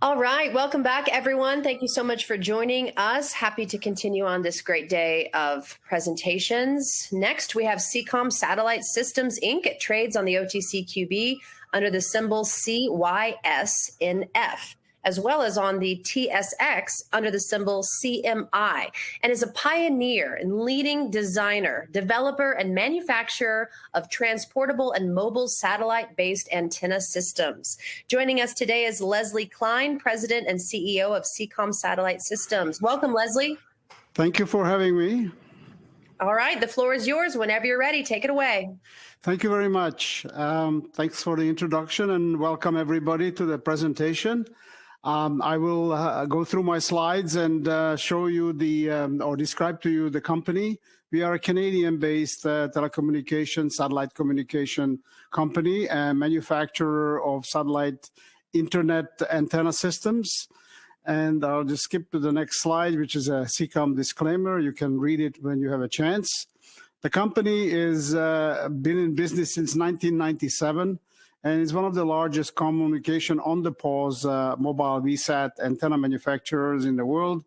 All right. Welcome back, everyone. Thank you so much for joining us. Happy to continue on this great day of presentations. Next, we have CCOM Satellite Systems, Inc. It trades on the OTCQB under the symbol CYSNF, as well as on the TSX under the symbol CMI, and is a pioneer and leading designer, developer, and manufacturer of transportable and mobile satellite-based antenna systems. Joining us today is Leslie Klein, President and CEO of CCOM Satellite Systems. Welcome, Leslie. Thank you for having me. All right, the floor is yours. Whenever you're ready, take it away. Thank you very much. Thanks for the introduction and welcome everybody to the presentation. I will go through my slides and show you or describe to you the company. We are a Canadian-based telecommunication, satellite communication company and manufacturer of satellite internet antenna systems. And I'll just skip to the next slide, which is a CCOM disclaimer. You can read it when you have a chance. The company has been in business since 1997. And it's one of the largest communication on-the-pause mobile VSAT antenna manufacturers in the world.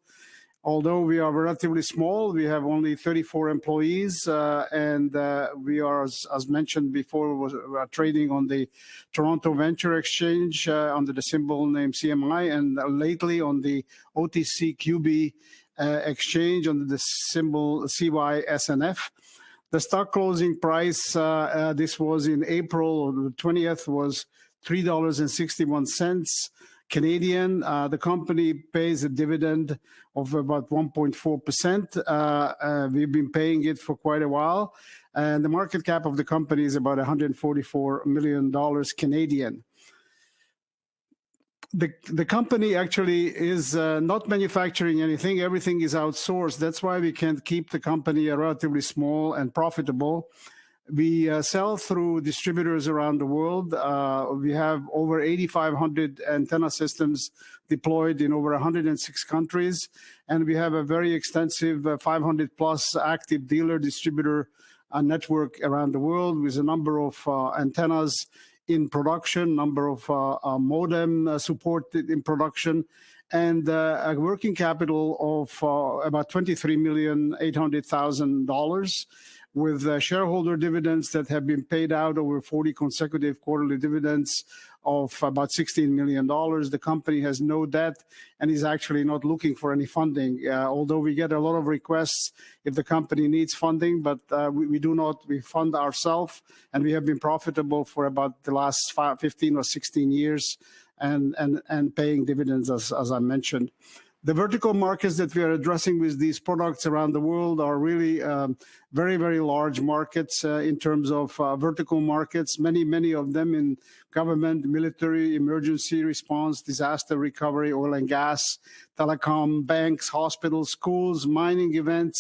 Although we are relatively small, we have only 34 employees, and we are, as mentioned before, we are trading on the Toronto Venture Exchange under the symbol name CMI, and lately on the OTCQB exchange under the symbol CYSNF. The stock closing price, this was in April, the 20th, was $3.61 Canadian. The company pays a dividend of about 1.4%. We've been paying it for quite a while. And the market cap of the company is about $144 million Canadian. The company actually is not manufacturing anything. Everything is outsourced. That's why we can keep the company relatively small and profitable. We sell through distributors around the world. We have over 8,500 antenna systems deployed in over 106 countries. And we have a very extensive 500 plus active dealer distributor network around the world with a number of antennas in production, number of modem support in production, and a working capital of about $23,800,000 with shareholder dividends that have been paid out over 40 consecutive quarterly dividends of about $16 million. The company has no debt and is actually not looking for any funding, although we get a lot of requests if the company needs funding, but we do not. We fund ourselves, and we have been profitable for about the last 15 or 16 years and paying dividends, as I mentioned. The vertical markets that we are addressing with these products around the world are really very, very large markets in terms of vertical markets, many of them in government, military, emergency response, disaster recovery, oil and gas, telecom, banks, hospitals, schools, mining and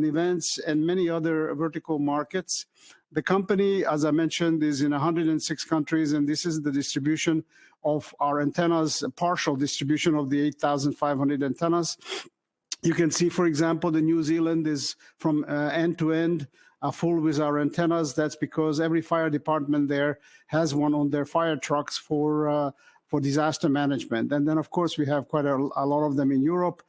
events, and many other vertical markets. The company, as I mentioned, is in 106 countries, and this is the distribution of our antennas, partial distribution of the 8,500 antennas. You can see, for example, the New Zealand is from end to end full with our antennas. That's because every fire department there has one on their fire trucks for disaster management. And then, of course, we have quite a lot of them in Europe,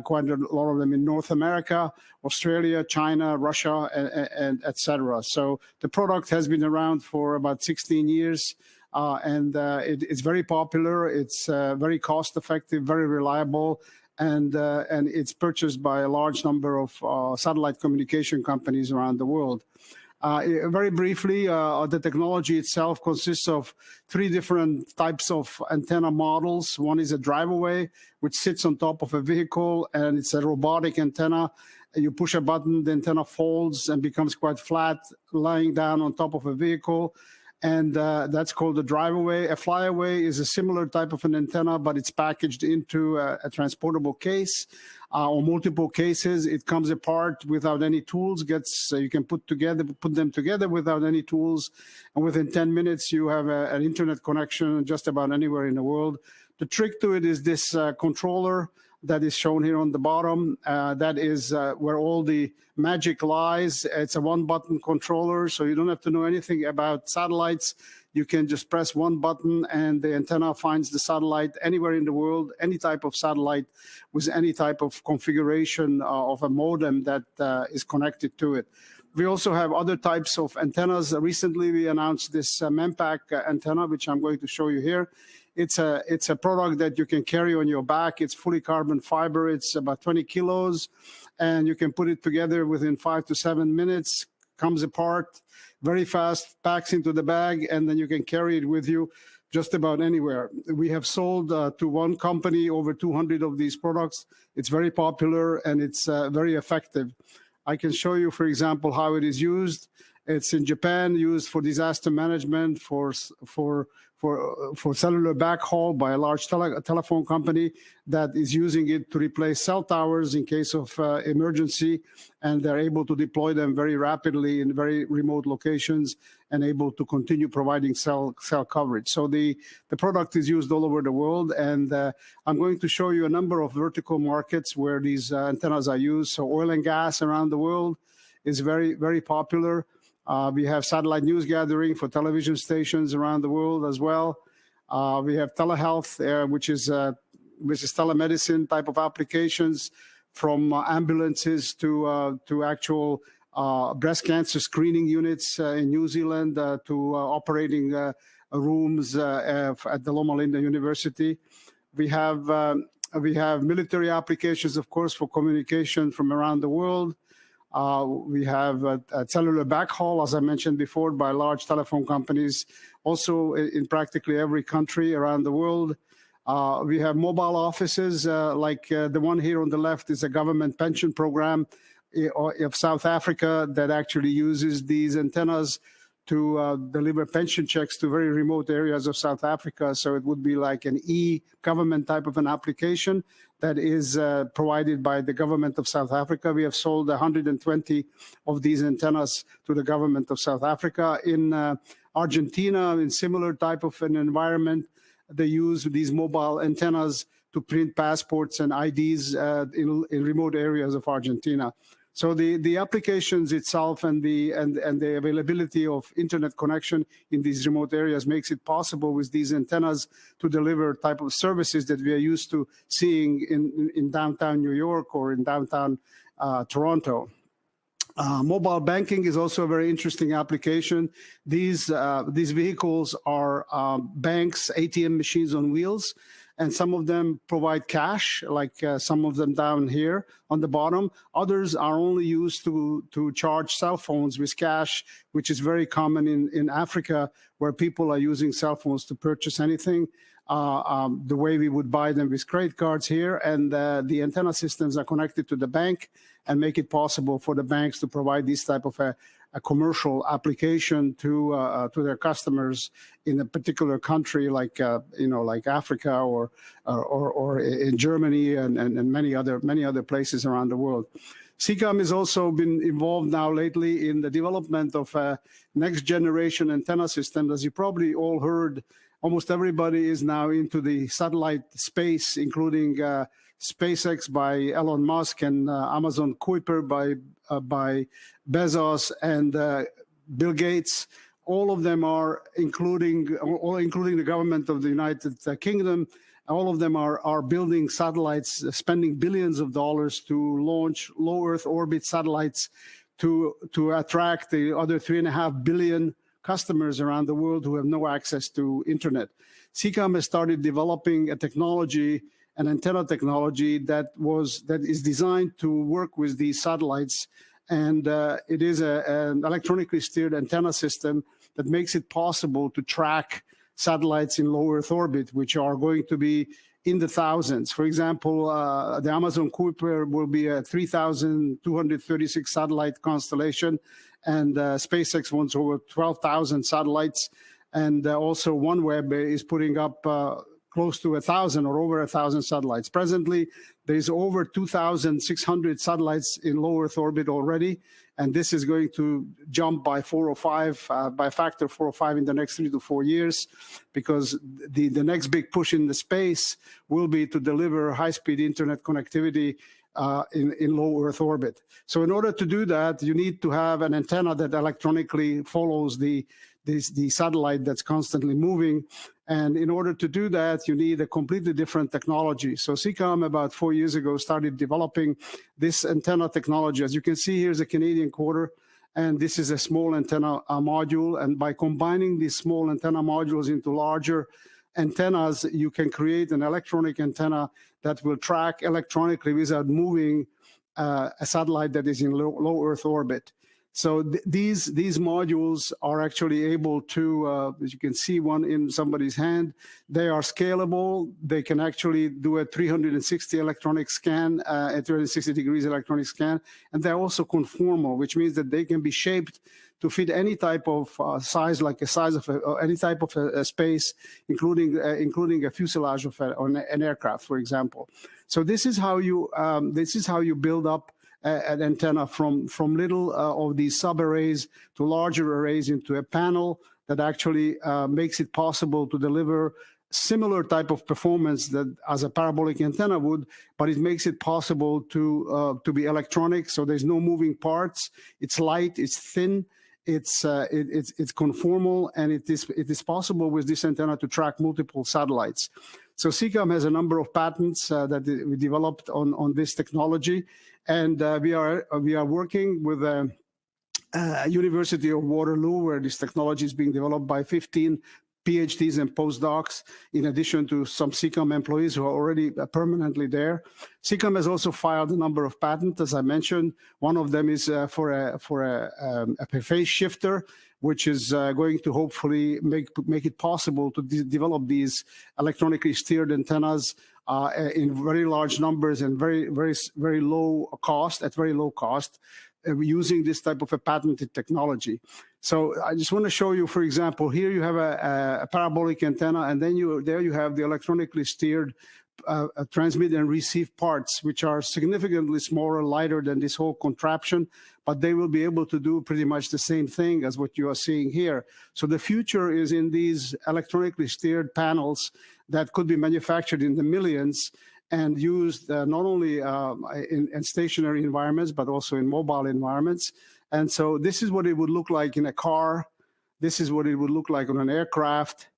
quite a lot of them in North America, Australia, China, Russia, and etc. So the product has been around for about 16 years. And it's very popular. It's very cost-effective, very reliable, and it's purchased by a large number of satellite communication companies around the world. Very briefly, the technology itself consists of 3 different types of antenna models. One is a drive-away, which sits on top of a vehicle, and it's a robotic antenna. You push a button, the antenna folds and becomes quite flat, lying down on top of a vehicle. And that's called a drive-away. A flyaway is a similar type of an antenna, but it's packaged into a transportable case or multiple cases. It comes apart without any tools. You can put them together without any tools, and within 10 minutes you have an internet connection just about anywhere in the world. The trick to it is this controller that is shown here on the bottom. That is where all the magic lies. It's a one-button controller, so you don't have to know anything about satellites. You can just press one button and the antenna finds the satellite anywhere in the world, any type of satellite with any type of configuration of a modem that is connected to it. We also have other types of antennas. Recently, we announced this Mempac antenna, which I'm going to show you here. It's a product that you can carry on your back. It's fully carbon fiber. It's about 20 kilos, and you can put it together within 5 to 7 minutes. Comes apart very fast, packs into the bag, and then you can carry it with you just about anywhere. We have sold to one company over 200 of these products. It's very popular and it's very effective. I can show you, for example, how it is used. It's in Japan, used for disaster management, for cellular backhaul by a large telephone company that is using it to replace cell towers in case of emergency, and they're able to deploy them very rapidly in very remote locations and able to continue providing cell coverage. So the product is used all over the world, and I'm going to show you a number of vertical markets where these antennas are used. So oil and gas around the world is very, very popular. We have satellite news gathering for television stations around the world as well. We have telehealth, which is telemedicine type of applications, from ambulances to actual breast cancer screening units in New Zealand to operating rooms at the Loma Linda University. We have military applications, of course, for communication from around the world. We have a cellular backhaul, as I mentioned before, by large telephone companies, also in practically every country around the world. We have mobile offices, like the one here on the left is a government pension program of South Africa that actually uses these antennas to deliver pension checks to very remote areas of South Africa. So it would be like an e-government type of an application that is provided by the government of South Africa. We have sold 120 of these antennas to the government of South Africa. In Argentina, in similar type of an environment, they use these mobile antennas to print passports and IDs in remote areas of Argentina. So the applications itself and the availability of internet connection in these remote areas makes it possible with these antennas to deliver type of services that we are used to seeing in downtown New York or in downtown Toronto. Mobile banking is also a very interesting application. These vehicles are banks, ATM machines on wheels, and some of them provide cash, like some of them down here on the bottom. Others are only used to charge cell phones with cash, which is very common in Africa, where people are using cell phones to purchase anything, the way we would buy them with credit cards here. And the antenna systems are connected to the bank and make it possible for the banks to provide this type of a commercial application to their customers in a particular country, like like Africa or in Germany and many other places around the world. CCOM has also been involved now lately in the development of a next generation antenna system. As you probably all heard, almost everybody is now into the satellite space, including SpaceX by Elon Musk and Amazon Kuiper by Bezos and Bill Gates. All of them are, including the government of the United Kingdom, all of them are building satellites, spending billions of dollars to launch low Earth orbit satellites to attract the other 3.5 billion customers around the world who have no access to internet. CCOM has started developing a technology, an antenna technology that is designed to work with these satellites, and it is an electronically steered antenna system that makes it possible to track satellites in low Earth orbit, which are going to be in the thousands. For example, the Amazon Kuiper will be a 3,236 satellite constellation, and SpaceX wants over 12,000 satellites, and also OneWeb is putting up close to 1,000 or over 1,000 satellites. Presently, there is over 2,600 satellites in low Earth orbit already, and this is going to jump by 4 or 5, by factor 4 or 5 in the next 3 to 4 years, because the next big push in the space will be to deliver high-speed internet connectivity in low Earth orbit. So in order to do that, you need to have an antenna that electronically follows the satellite that's constantly moving. And in order to do that, you need a completely different technology. So CCOM about 4 years ago started developing this antenna technology. As you can see, here's a Canadian quarter, and this is a small antenna module. And by combining these small antenna modules into larger antennas, you can create an electronic antenna that will track electronically without moving a satellite that is in low Earth orbit. So these modules are actually able to, as you can see one in somebody's hand, they are scalable. They can actually do a 360 electronic scan, a 360 degrees electronic scan, and they're also conformal, which means that they can be shaped to fit any type of size, like a size of any type of a space, including a fuselage of an aircraft, for example. So this is how you build up an antenna from little of these subarrays to larger arrays into a panel that actually makes it possible to deliver similar type of performance that as a parabolic antenna would, but it makes it possible to be electronic. So there's no moving parts. It's light. It's thin. It's conformal, and it is possible with this antenna to track multiple satellites. So CCOM has a number of patents that we developed on this technology, and we are working with University of Waterloo, where this technology is being developed by 15 PhDs and postdocs, in addition to some CCOM employees who are already permanently there. CCOM has also filed a number of patents, as I mentioned. One of them is for a phase shifter, which is going to hopefully make it possible to develop these electronically steered antennas in very large numbers and very low cost, at very low cost, using this type of a patented technology. So I just want to show you, for example, here you have a parabolic antenna, and then there you have the electronically steered transmit and receive parts, which are significantly smaller, lighter than this whole contraption, but they will be able to do pretty much the same thing as what you are seeing here. So the future is in these electronically steered panels that could be manufactured in the millions and used not only in stationary environments, but also in mobile environments. And so this is what it would look like in a car. This is what it would look like on an aircraft.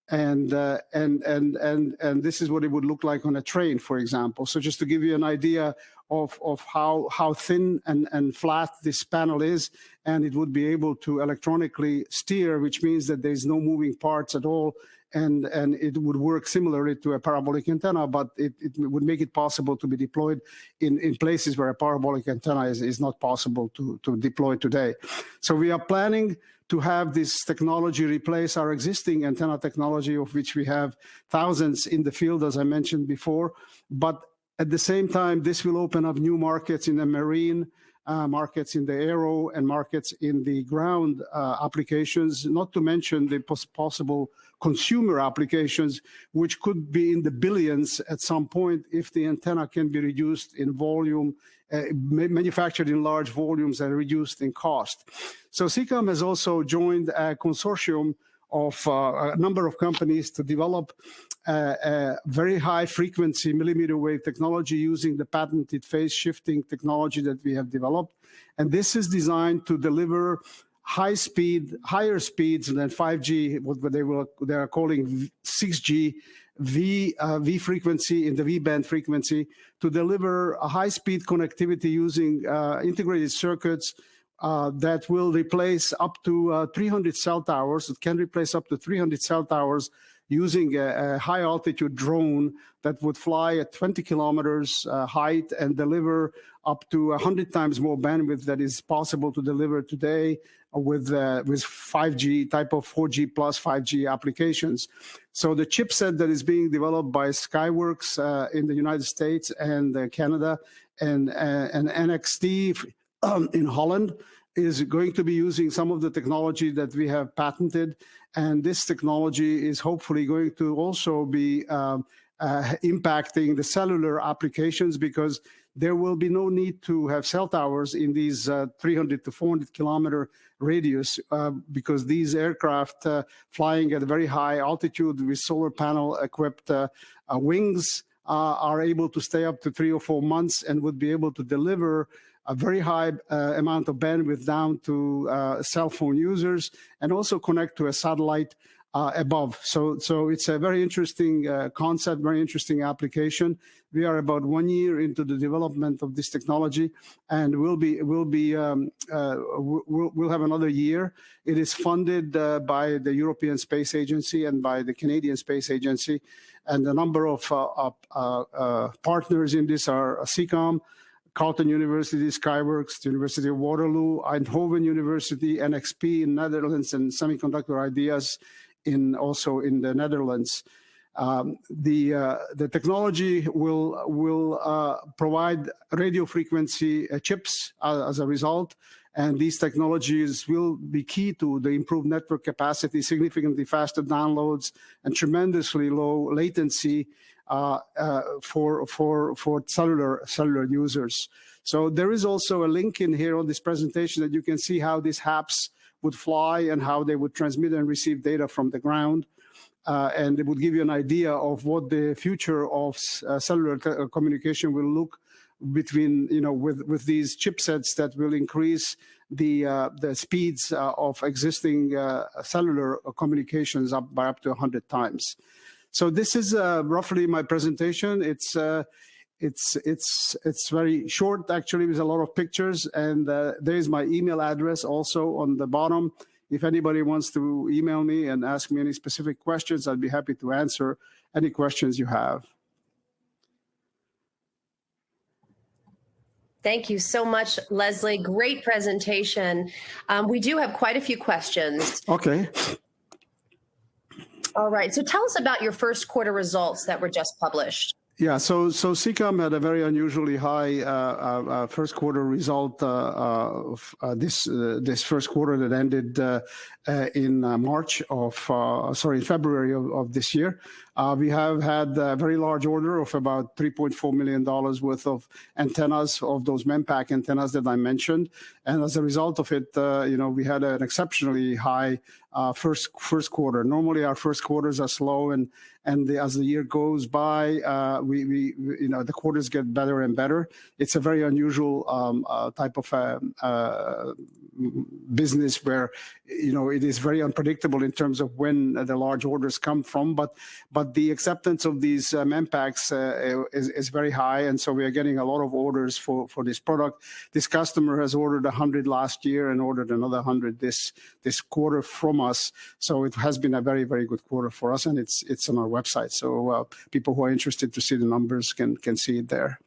And this is what it would look like on a train, for example. So just to give you an idea of how thin and flat this panel is, and it would be able to electronically steer, which means that there's no moving parts at all, and it would work similarly to a parabolic antenna, but it would make it possible to be deployed in places where a parabolic antenna is not possible to deploy today. So we are planning to have this technology replace our existing antenna technology, of which we have thousands in the field, as I mentioned before. But at the same time, this will open up new markets in the marine, markets in the aero, and markets in the ground applications, not to mention the possible consumer applications, which could be in the billions at some point if the antenna can be reduced in volume, manufactured in large volumes, and reduced in cost. So CCOM has also joined a consortium of a number of companies to develop a very high frequency millimeter wave technology using the patented phase shifting technology that we have developed. And this is designed to deliver higher speeds than 5G, what they are calling 6G, V frequency, in the V band frequency, to deliver a high-speed connectivity using integrated circuits that will replace up to 300 cell towers. It can replace up to 300 cell towers using a high-altitude drone that would fly at 20 kilometers height and deliver up to 100 times more bandwidth that is possible to deliver today with 5G, type of 4G plus 5G applications. So the chipset that is being developed by Skyworks in the United States and Canada and NXT in Holland is going to be using some of the technology that we have patented. And this technology is hopefully going to also be impacting the cellular applications, because there will be no need to have cell towers in these 300 to 400 kilometer radius because these aircraft flying at a very high altitude with solar panel equipped wings are able to stay up to 3 or 4 months and would be able to deliver a very high amount of bandwidth down to cell phone users and also connect to a satellite above. So it's a very interesting concept, very interesting application. We are about 1 year into the development of this technology, and we'll have another year. It is funded by the European Space Agency and by the Canadian Space Agency, and a number of partners in this are CICOM, Carleton University, Skyworks, the University of Waterloo, Eindhoven University, NXP in Netherlands, and Semiconductor Ideas also in the Netherlands. The technology will provide radio frequency chips as a result, and these technologies will be key to the improved network capacity, significantly faster downloads, and tremendously low latency for cellular users. So there is also a link in here on this presentation that you can see how these HAPs would fly and how they would transmit and receive data from the ground. And it would give you an idea of what the future of cellular communication will look between, with these chipsets that will increase the speeds of existing cellular communications by up to 100 times. So this is roughly my presentation. It's very short, actually, with a lot of pictures, and there's my email address also on the bottom. If anybody wants to email me and ask me any specific questions, I'd be happy to answer any questions you have. Thank you so much, Leslie. Great presentation. We do have quite a few questions. Okay. All right. So tell us about your first quarter results that were just published. Yeah, so CICOM had a very unusually high first quarter result this first quarter that ended in February of this year. We have had a very large order of about $3.4 million worth of antennas, of those Mempac antennas that I mentioned, and as a result of it, we had an exceptionally high first quarter. Normally, our first quarters are slow, and as the year goes by, the quarters get better and better. It's a very unusual type of business where it is very unpredictable in terms of when the large orders come from. But the acceptance of these Mempacs is very high, and so we are getting a lot of orders for this product. This customer has ordered 100 last year and ordered another 100 this quarter from us. So it has been a very, very good quarter for us, and it's on our website. So people who are interested to see the numbers can see it there.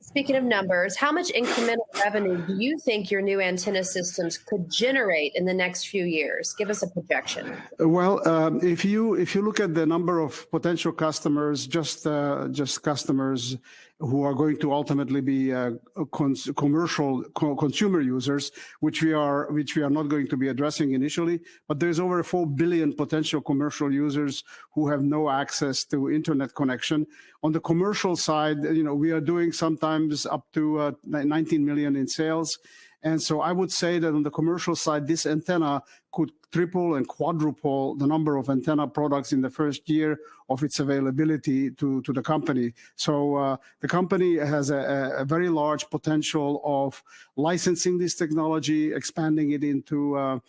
Speaking of numbers, how much incremental revenue do you think your new antenna systems could generate in the next few years? Give us a projection. Well, if you look at the number of potential customers, just customers who are going to ultimately be consumer users, which we are not going to be addressing initially, but there's over 4 billion potential commercial users who have no access to internet connection. On the commercial side, we are doing sometimes up to 19 million in sales. And so I would say that on the commercial side, this antenna could triple and quadruple the number of antenna products in the first year of its availability to the company. So the company has a very large potential of licensing this technology, expanding it into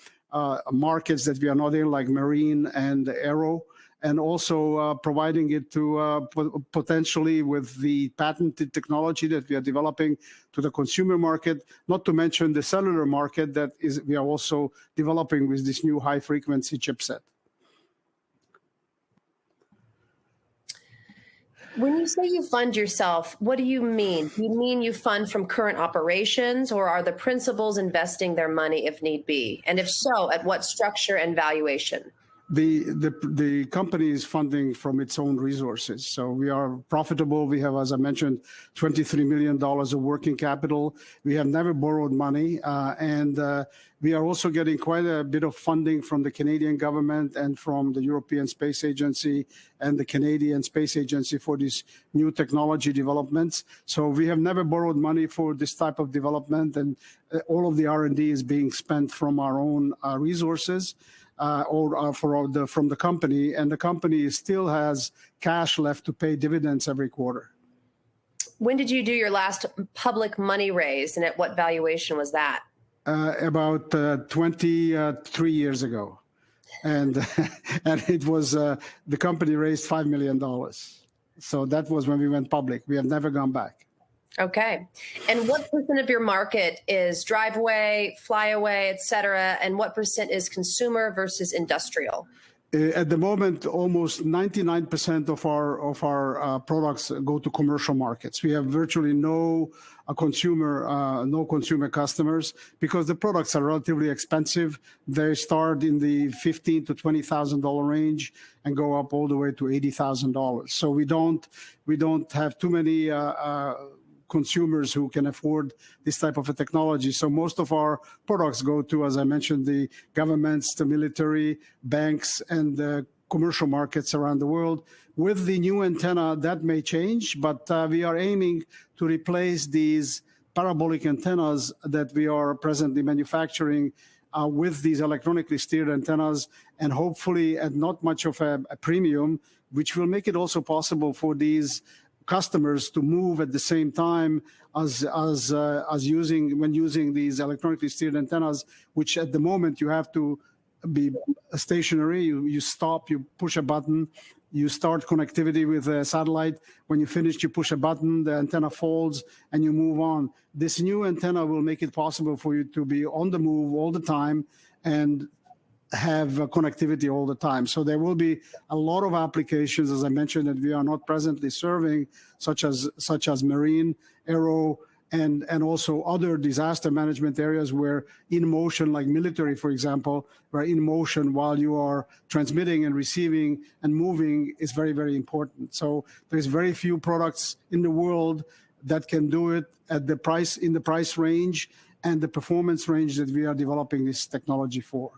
markets that we are not in, like marine and aero, and also providing it to potentially with the patented technology that we are developing to the consumer market, not to mention the cellular market that we are also developing with this new high-frequency chipset. When you say you fund yourself, what do you mean? Do you mean you fund from current operations, or are the principals investing their money if need be? And if so, at what structure and valuation? The company is funding from its own resources. So we are profitable. We have, as I mentioned, $23 million of working capital. We have never borrowed money. And we are also getting quite a bit of funding from the Canadian government and from the European Space Agency and the Canadian Space Agency for these new technology developments. So we have never borrowed money for this type of development. And all of the R&D is being spent from our own resources. From the company, and the company still has cash left to pay dividends every quarter. When did you do your last public money raise, and at what valuation was that? About 23 years ago, and and it was the company raised $5 million. So that was when we went public. We have never gone back. Okay. And what percent of your market is drive-away, fly-away, et cetera? And what percent is consumer versus industrial? At the moment, almost 99% of our products go to commercial markets. We have virtually no consumer customers because the products are relatively expensive. They start in the $15,000 to $20,000 range and go up all the way to $80,000. So we don't have too many consumers who can afford this type of a technology. So most of our products go to, as I mentioned, the governments, the military, banks, and the commercial markets around the world. With the new antenna, that may change, but we are aiming to replace these parabolic antennas that we are presently manufacturing with these electronically steered antennas, and hopefully at not much of a premium, which will make it also possible for these customers to move at the same time as using these electronically steered antennas, which at the moment you have to be stationary. You stop, you push a button, you start connectivity with a satellite. When you finish, you push a button, the antenna folds, and you move on. This new antenna will make it possible for you to be on the move all the time and have connectivity all the time. So there will be a lot of applications, as I mentioned, that we are not presently serving, such as marine, aero, and also other disaster management areas where in motion, like military, for example, where in motion while you are transmitting and receiving and moving is very, very important. So there's very few products in the world that can do it at the price range and the performance range that we are developing this technology for.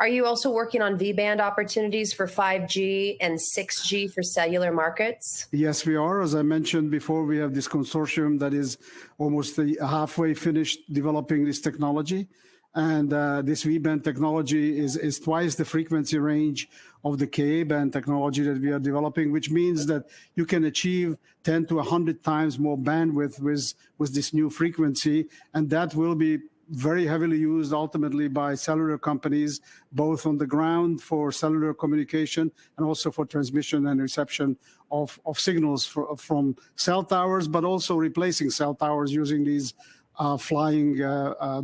Are you also working on V-band opportunities for 5G and 6G for cellular markets? Yes, we are. As I mentioned before, we have this consortium that is almost halfway finished developing this technology. And this V-band technology is twice the frequency range of the Ka-band technology that we are developing, which means that you can achieve 10 to 100 times more bandwidth with this new frequency. And that will be very heavily used ultimately by cellular companies, both on the ground for cellular communication and also for transmission and reception of signals from cell towers, but also replacing cell towers using these flying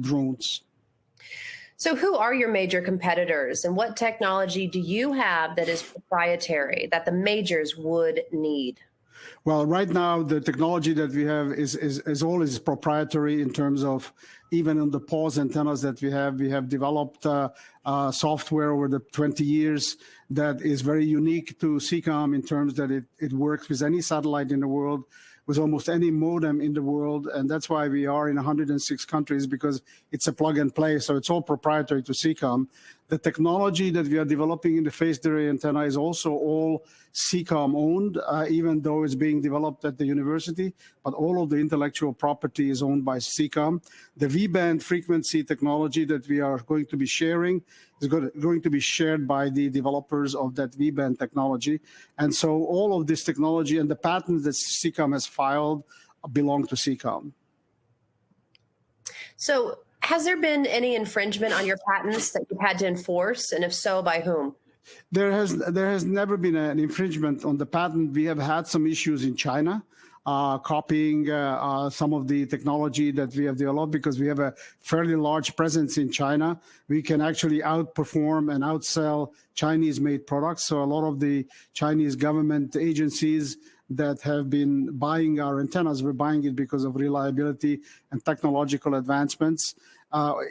drones. So who are your major competitors, and what technology do you have that is proprietary that the majors would need? Well, right now, the technology that we have is always proprietary in terms of even on the pause antennas that we have developed software over the 20 years that is very unique to CCOM in terms that it works with any satellite in the world, with almost any modem in the world. And that's why we are in 106 countries, because it's a plug and play. So it's all proprietary to CCOM. The technology that we are developing in the phased array antenna is also all CCOM owned, even though it's being developed at the university, but all of the intellectual property is owned by CCOM. The V-band frequency technology that we are going to be sharing is going to be shared by the developers of that V-band technology. And so all of this technology and the patents that CCOM has filed belong to CCOM. So has there been any infringement on your patents that you've had to enforce? And if so, by whom? There has never been an infringement on the patent. We have had some issues in China, copying some of the technology that we have developed, because we have a fairly large presence in China. We can actually outperform and outsell Chinese-made products. So a lot of the Chinese government agencies that have been buying our antennas were buying it because of reliability and technological advancements.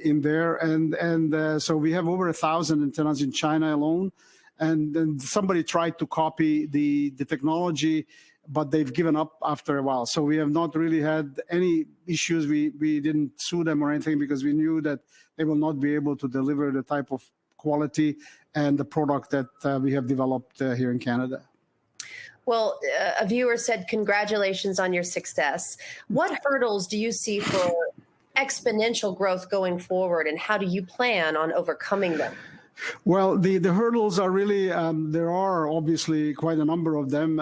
in there. And so we have over 1,000 antennas in China alone. And then somebody tried to copy the technology, but they've given up after a while. So we have not really had any issues. We didn't sue them or anything because we knew that they will not be able to deliver the type of quality and the product that we have developed here in Canada. Well, a viewer said, congratulations on your success. What hurdles do you see for exponential growth going forward, and how do you plan on overcoming them? Well, the hurdles are really, there are obviously quite a number of them.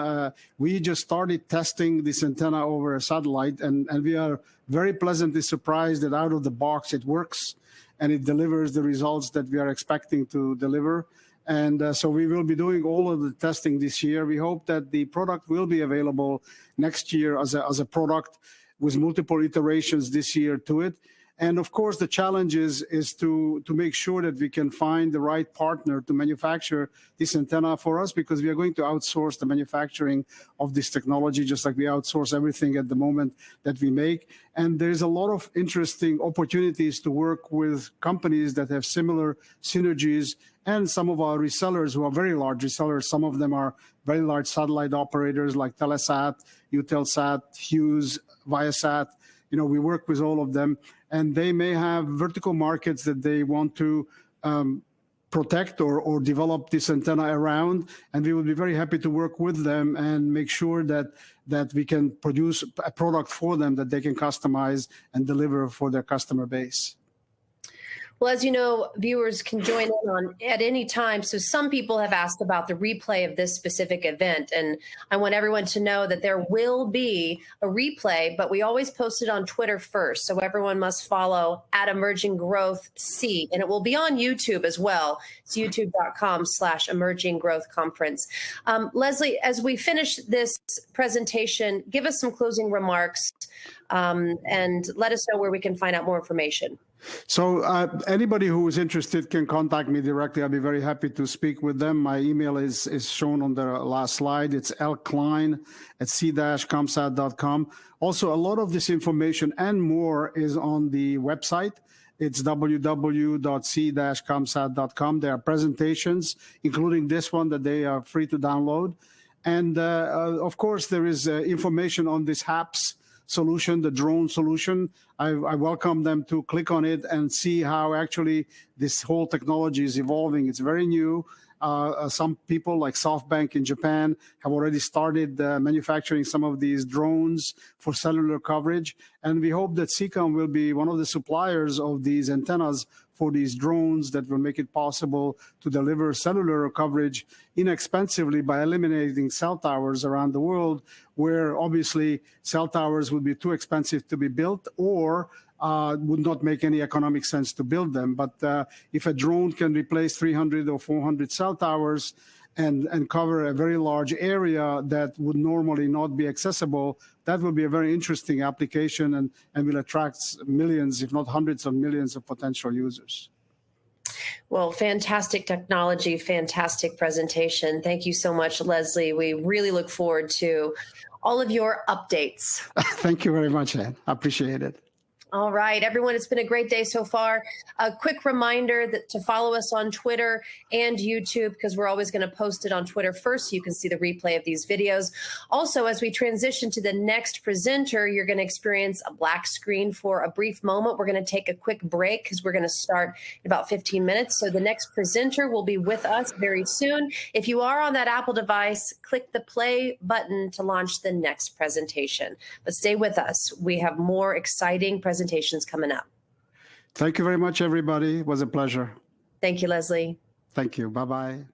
We just started testing this antenna over a satellite, and we are very pleasantly surprised that out of the box it works and it delivers the results that we are expecting to deliver. And so we will be doing all of the testing this year. We hope that the product will be available next year as a product with multiple iterations this year to it. And of course, the challenge is to make sure that we can find the right partner to manufacture this antenna for us, because we are going to outsource the manufacturing of this technology, just like we outsource everything at the moment that we make. And there's a lot of interesting opportunities to work with companies that have similar synergies, and some of our resellers who are very large resellers. Some of them are very large satellite operators like Telesat, Eutelsat, Hughes, Viasat. You know, we work with all of them, and they may have vertical markets that they want to protect or develop this antenna around, and we will be very happy to work with them and make sure that we can produce a product for them that they can customize and deliver for their customer base. Well, as you know, viewers can join in on at any time. So some people have asked about the replay of this specific event, and I want everyone to know that there will be a replay, but we always post it on Twitter first. So everyone must follow @EmergingGrowthC, and it will be on YouTube as well. It's youtube.com/emerginggrowthconference. Leslie, as we finish this presentation, give us some closing remarks and let us know where we can find out more information. So anybody who is interested can contact me directly. I'll be very happy to speak with them. My email is shown on the last slide. It's lklein@c-comsat.com. Also, a lot of this information and more is on the website. It's www.c-comsat.com. There are presentations, including this one, that they are free to download. And of course, there is information on this HAPS solution, the drone solution. I welcome them to click on it and see how actually this whole technology is evolving. It's very new. Some people like SoftBank in Japan have already started manufacturing some of these drones for cellular coverage. And we hope that CCOM will be one of the suppliers of these antennas for these drones that will make it possible to deliver cellular coverage inexpensively by eliminating cell towers around the world, where obviously cell towers would be too expensive to be built or would not make any economic sense to build them. But if a drone can replace 300 or 400 cell towers and cover a very large area that would normally not be accessible, that will be a very interesting application and will attract millions, if not hundreds of millions of potential users. Well, fantastic technology, fantastic presentation. Thank you so much, Leslie. We really look forward to all of your updates. Thank you very much, Anne. I appreciate it. All right, everyone, it's been a great day so far. A quick reminder that to follow us on Twitter and YouTube, because we're always going to post it on Twitter first so you can see the replay of these videos. Also, as we transition to the next presenter, you're going to experience a black screen for a brief moment. We're going to take a quick break because we're going to start in about 15 minutes. So the next presenter will be with us very soon. If you are on that Apple device, click the play button to launch the next presentation. But stay with us. We have more exciting presentations coming up. Thank you very much, everybody. It was a pleasure. Thank you, Leslie. Thank you. Bye-bye.